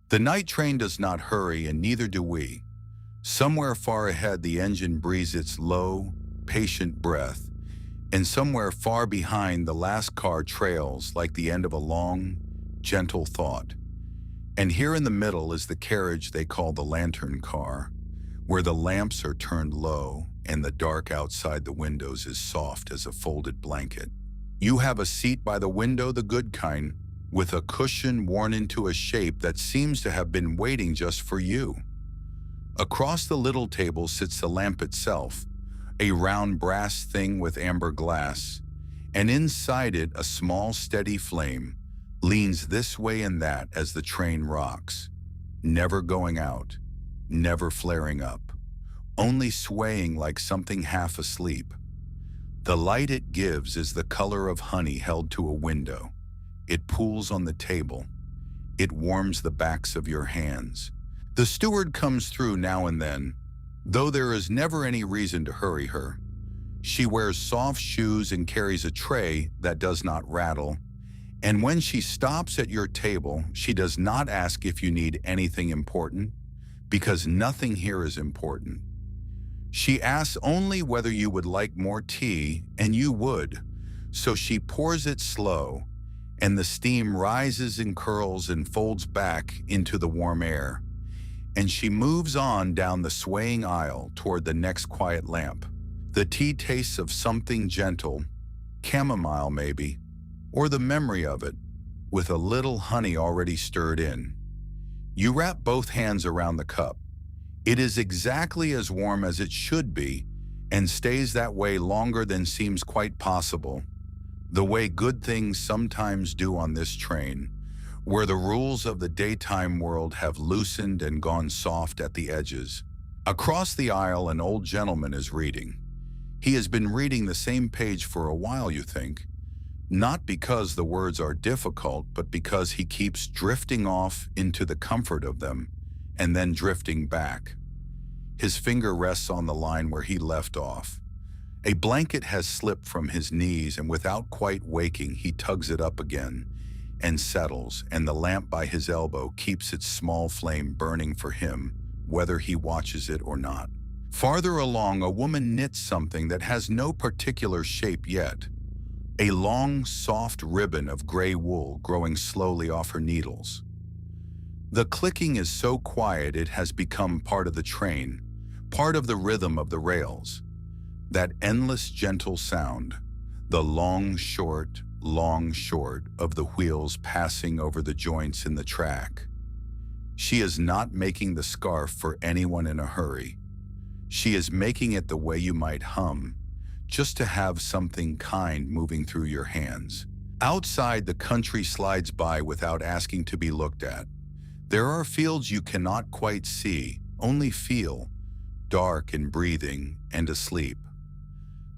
The night train does not hurry, and neither do we. Somewhere far ahead, the engine breathes its low, patient breath, and somewhere far behind, the last car trails like the end of a long, gentle thought. And here in the middle is the carriage they call the lantern car, where the lamps are turned low and the dark outside the windows is soft as a folded blanket. You have a seat by the window, the good kind, with a cushion worn into a shape that seems to have been waiting just for you. Across the little table sits the lamp itself, a round brass thing with amber glass, and inside it a small steady flame leans this way and that as the train rocks, never going out, never flaring up, only swaying like something half asleep. The light it gives is the color of honey held to a window. It pools on the table. It warms the backs of your hands. The steward comes through now and then, though there is never any reason to hurry her. She wears soft shoes and carries a tray that does not rattle. And when she stops at your table, she does not ask if you need anything important, because nothing here is important. She asks only whether you would like more tea, and you would. So she pours it slow, and the steam rises and curls and folds back into the warm air. And she moves on down the swaying aisle toward the next quiet lamp. The tea tastes of something gentle, chamomile maybe, or the memory of it, with a little honey already stirred in. You wrap both hands around the cup. It is exactly as warm as it should be, and stays that way longer than seems quite possible, the way good things sometimes do on this train, where the rules of the daytime world have loosened and gone soft at the edges. Across the aisle, an old gentleman is reading. He has been reading the same page for a while, you think. Not because the words are difficult, but because he keeps drifting off into the comfort of them, and then drifting back. His finger rests on the line where he left off. A blanket has slipped from his knees, and without quite waking, he tugs it up again and settles, and the lamp by his elbow keeps its small flame burning for him, whether he watches it or not. Farther along, a woman knits something that has no particular shape yet. A long, soft ribbon of gray wool growing slowly off her needles. The clicking is so quiet it has become part of the train, part of the rhythm of the rails. That endless gentle sound, the long short of the wheels passing over the joints in the track. She is not making the scarf for anyone in a hurry. She is making it the way you might hum, just to have something kind moving through your hands. Outside, the country slides by without asking to be looked at. There are fields you cannot quite see, only feel, dark and breathing and asleep.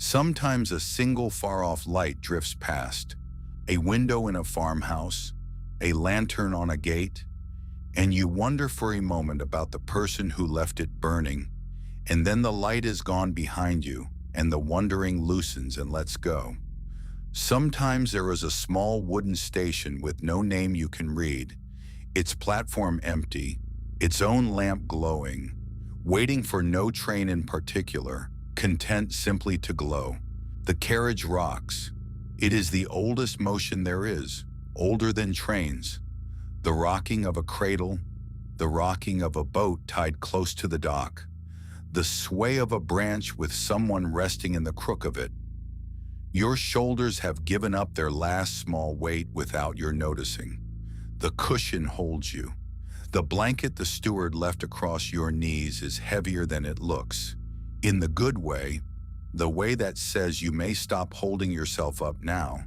Sometimes a single far-off light drifts past, a window in a farmhouse, a lantern on a gate, and you wonder for a moment about the person who left it burning, and then the light is gone behind you, and the wondering loosens and lets go. Sometimes there is a small wooden station with no name you can read, its platform empty, its own lamp glowing, waiting for no train in particular, content simply to glow. The carriage rocks. It is the oldest motion there is, older than trains. The rocking of a cradle, the rocking of a boat tied close to the dock, the sway of a branch with someone resting in the crook of it. Your shoulders have given up their last small weight without your noticing. The cushion holds you. The blanket the steward left across your knees is heavier than it looks. In the good way, the way that says you may stop holding yourself up now.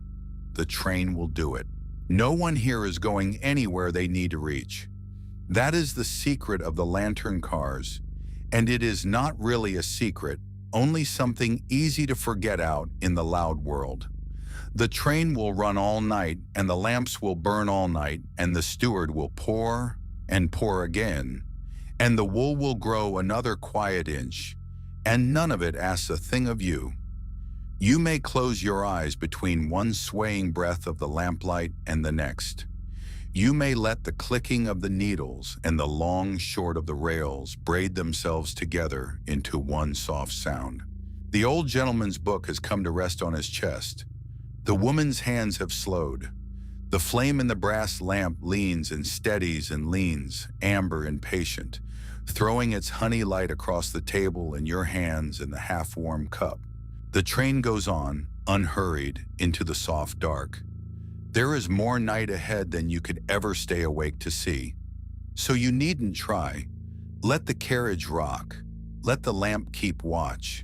The train will do it. No one here is going anywhere they need to reach. That is the secret of the lantern cars, and it is not really a secret, only something easy to forget out in the loud world. The train will run all night, and the lamps will burn all night, and the steward will pour and pour again, and the wool will grow another quiet inch, and none of it asks a thing of you. You may close your eyes between one swaying breath of the lamplight and the next. You may let the clicking of the needles and the long short of the rails braid themselves together into one soft sound. The old gentleman's book has come to rest on his chest. The woman's hands have slowed. The flame in the brass lamp leans and steadies and leans, amber and patient, throwing its honey light across the table and your hands in the half-warm cup. The train goes on, unhurried, into the soft dark. There is more night ahead than you could ever stay awake to see. So you needn't try. Let the carriage rock. Let the lamp keep watch.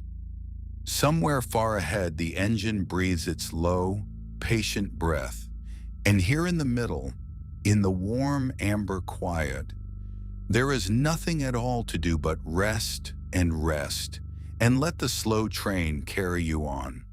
Somewhere far ahead, the engine breathes its low, patient breath. And here in the middle, in the warm amber quiet, there is nothing at all to do but rest and let the slow train carry you on.